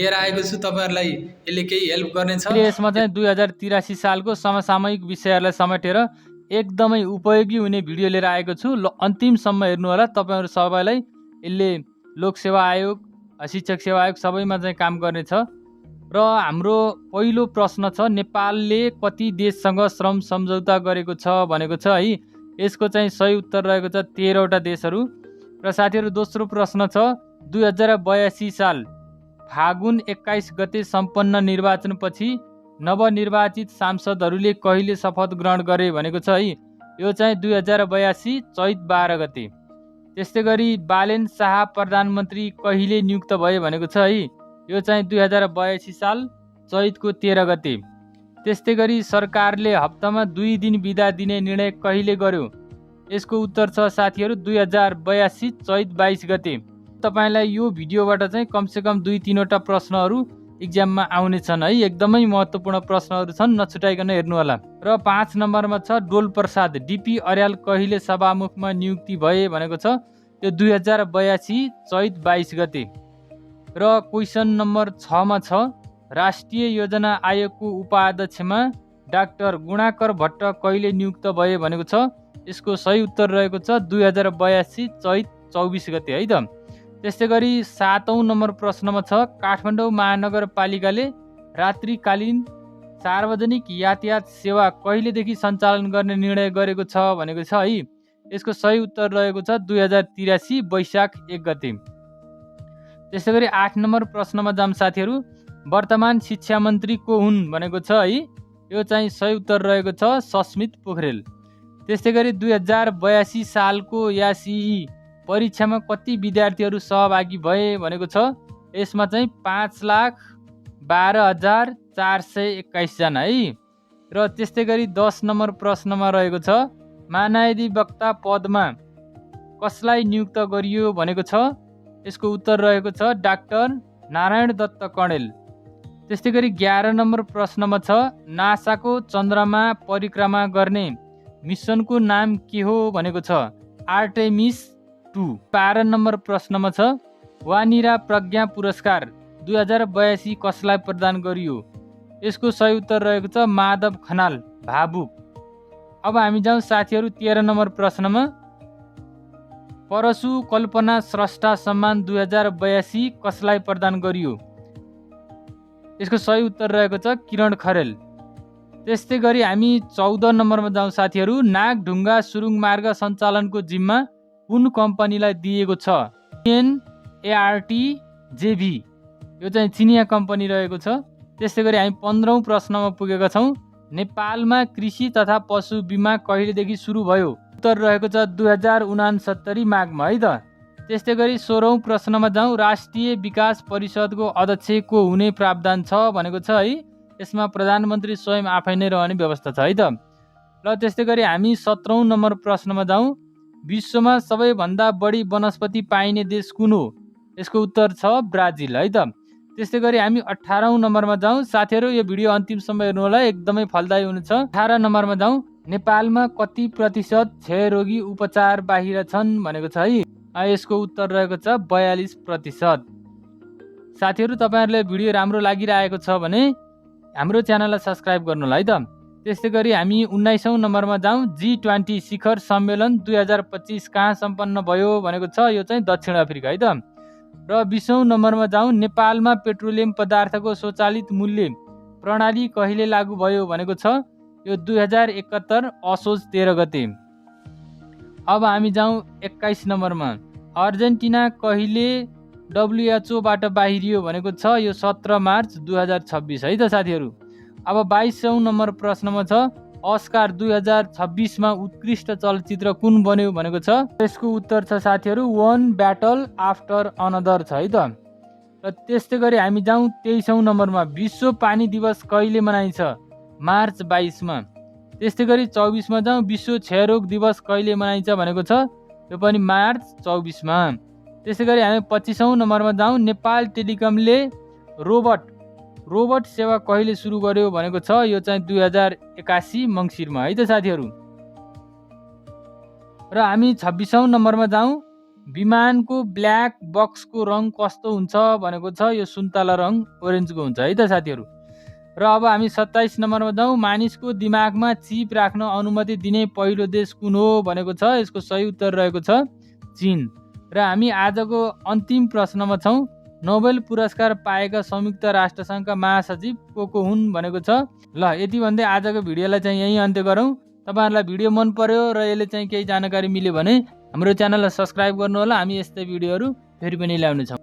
लिएर आएको छु तपाईहरुलाई यसले केही हेल्प गर्नेछ। यसमा चाहिँ 2083 सालको समसामयिक विषयहरूलाई समेटेर एकदमै उपयोगी हुने भिडियो लिएर आएको छु। अन्तिमसम्म हेर्नु होला। तपाईहरु सबैलाई यसले लोकसेवा आयोग, शिक्षक सेवा आयोग सबैमा चाहिँ काम गर्नेछ। र हाम्रो पहिलो प्रश्न छ, नेपालले कति देशसँग श्रम सम्झौता गरेको छ भनेको छ है। यसको चाहिँ सही उत्तर रहेको छ 13 वटा देशहरू। र साथीहरु दोस्रो प्रश्न छ, 2082 साल फागुन 21 गते सम्पन्न निर्वाचनपछि नवनिर्वाचित सांसदहरूले कहिले शपथ ग्रहण गरे भनेको छ है। यो चाहिँ 2082 चैत 12 गते। त्यस्तै गरी बालेन शाह प्रधानमन्त्री कहिले नियुक्त भए भनेको छ है। यो चाहिँ 2082 साल चैतको 13 गते। त्यस्तै गरी सरकारले हप्तामा 2 दिन बिदा दिने निर्णय कहिले गर्यो? यसको उत्तर छ साथीहरु 2082 चैत 22 गते। तपाईलाई यो भिडियोबाट चाहिँ कमसेकम 2-3 वटा प्रश्नहरू एक्जाममा आउने छन् है। एकदमै महत्त्वपूर्ण प्रश्नहरू छन्, नछुटाइकन हेर्नु होला। र 5 नम्बरमा छ, डोल प्रसाद डीपी अर्याल कहिले सभामुखमा नियुक्ति भए भनेको छ। यो 2082 चैत 22 गते। र क्वेशन नम्बर 6 मा छ, राष्ट्रिय योजना आयोगको उपाध्यक्षमा डाक्टर गुणाकर भट्ट कहिले नियुक्त भए भनेको छ। यसको सही उत्तर रहेको छ 2082 चैत 24 गते है त। त्यस्तै गरी 7औं नम्बर प्रश्नमा छ, काठमाडौँ महानगरपालिकाले रात्रिकालीन सार्वजनिक यातायात सेवा कहिलेदेखि सञ्चालन गर्ने निर्णय गरेको छ भनेको छ है। यसको सही उत्तर रहेको छ 2083 वैशाख 1 गते। त्यस्तै गरी 8 नम्बर प्रश्नमा जाम साथीहरु, वर्तमान शिक्षा मन्त्री को हुन् भनेको छ है। यो चाहिँ सही उत्तर रहेको छ सस्मित पोखरेल। त्यस्तै गरी 2082 सालको यासीई परीक्षामा कति विद्यार्थीहरू सहभागी भए भनेको छ। यसमा चाहिँ 5,12,421 जना है। र त्यस्तै गरी 10 नम्बर प्रश्नमा रहेको छ, महान्यायाधिवक्ता पदमा कसलाई नियुक्त गरियो भनेको छ। यसको उत्तर रहेको छ डाक्टर नारायण दत्त कणेल। त्यस्तै गरी 11 नम्बर प्रश्नमा छ, नासाको चन्द्रमा परिक्रमा गर्ने मिसनको नाम के हो भनेको छ। आर्टेमिस 2। 12 नम्बर प्रश्नमा छ, वानिरा प्रज्ञा पुरस्कार 2082 कसलाई प्रदान गरियो। यसको सही उत्तर रहेको छ माधव खनाल भावुक। अब हामी जाउँ साथीहरु 13 नम्बर प्रश्नमा, परशु कल्पना स्रष्टा सम्मान 2082 कसलाई प्रदान गरियो। यसको सही उत्तर रहेको छ किरण खरेल। त्यस्तै गरी हामी 14 नम्बरमा जाउँ साथीहरु, नागढुङ्गा सुरुङ मार्ग सञ्चालनको जिम्मा कुन कम्पनीलाई दिएको छ। NARTJV। यो चाहिँ चिनिया कम्पनी रहेको छ। त्यस्तै गरी हामी 15औं प्रश्नमा पुगेका छौँ, नेपालमा कृषि तथा पशु बीमा कहिलेदेखि सुरु भयो। उत्तर रहेको छ 2069 माघमा है त। त्यस्तै गरी 16औं प्रश्नमा जाउँ, राष्ट्रिय विकास परिषदको अध्यक्ष को हुने प्रावधान छ भनेको छ है। यसमा प्रधानमन्त्री स्वयं आफै नै रहने व्यवस्था छ है त। र त्यस्तै गरी हामी 17औं नम्बर प्रश्नमा जाउँ, विश्वमा सबैभन्दा बढी वनस्पति पाइने देश कुन हो। यसको उत्तर छ ब्राजिल है त। त्यस्तै गरी हामी 18औं नम्बरमा जाउँ साथीहरु, यो भिडियो अन्तिमसम्म हेर्नु होला, एकदमै फलदायी हुनेछ। 18 नम्बरमा जाउँ, नेपालमा कति प्रतिशत क्षयरोगी उपचार बाहिर छन् भनेको छ है। यसको उत्तर रहेको छ 42%। साथीहरु तपाईहरुले भिडियो राम्रो लागिरहेको छ भने हाम्रो च्यानललाई सब्स्क्राइब गर्नु होला है त। त्यस्तै गरी हामी 19औं नम्बरमा जाउँ, G20 शिखर सम्मेलन 2025 कहाँ सम्पन्न भयो भनेको छ। यो चाहिँ दक्षिण अफ्रिका है त। र 20औं नम्बरमा जाउँ, नेपालमा पेट्रोलियम पदार्थको स्वचालित मूल्य प्रणाली कहिले लागू भयो भनेको छ। यो 2071 असोज 13 गते। अब हामी जाउँ 21 नम्बरमा, अर्जेन्टिना कहिले WHO बाट बाहिरियो भनेको छ। यो 17 मार्च 2026 है त साथीहरु। अब 22औं नम्बर प्रश्नमा छ, अस्कार 2026 मा उत्कृष्ट चलचित्र कुन बन्यो भनेको छ। यसको उत्तर छ साथीहरु वन ब्याटल आफ्टर अनदर छ है त। र त्यस्तै गरी हामी जाउँ 23औं नम्बरमा, विश्व पानी दिवस कहिले मनाइन्छ। मार्च 22 मा। त्यस्तै गरी 24 मा जाउँ, विश्व क्षयरोग दिवस कहिले मनाइन्छ भनेको छ। यो पनि मार्च 24 मा। त्यस्तै गरी हामी 25औं नम्बरमा जाउँ, नेपाल टेलिकमले रोबोट सेवा कहिले सुरु गर्यो भनेको छ। यो चाहिँ 2081 मङ्सिरमा है त साथीहरु। र हामी 26औं नम्बरमा जाउँ, विमानको ब्ल्याक बक्सको रङ कस्तो हुन्छ भनेको छ। यो सुन्तला रङ ओरेन्जको हुन्छ है त साथीहरू। र अब हामी 27 नम्बरमा जाउँ। मानिसको दिमागमा चिप राख्न अनुमति दिने पहिलो देश कुन हो भनेको छ। यसको सही उत्तर रहेको छ चीन। र हामी आजको अन्तिम प्रश्नमा छौँ। नोबेल पुरस्कार पाएका संयुक्त राष्ट्रसङ्घका महासचिव को हुन् भनेको छ। ल यति भन्दै आजको भिडियोलाई चाहिँ यहीँ अन्त्य गरौँ। तपाईँहरूलाई भिडियो मन पर्यो र यसले चाहिँ केही जानकारी मिल्यो भने हाम्रो च्यानललाई सब्सक्राइब गर्नुहोला। हामी यस्तै भिडियोहरू फेरि पनि ल्याउनेछौँ।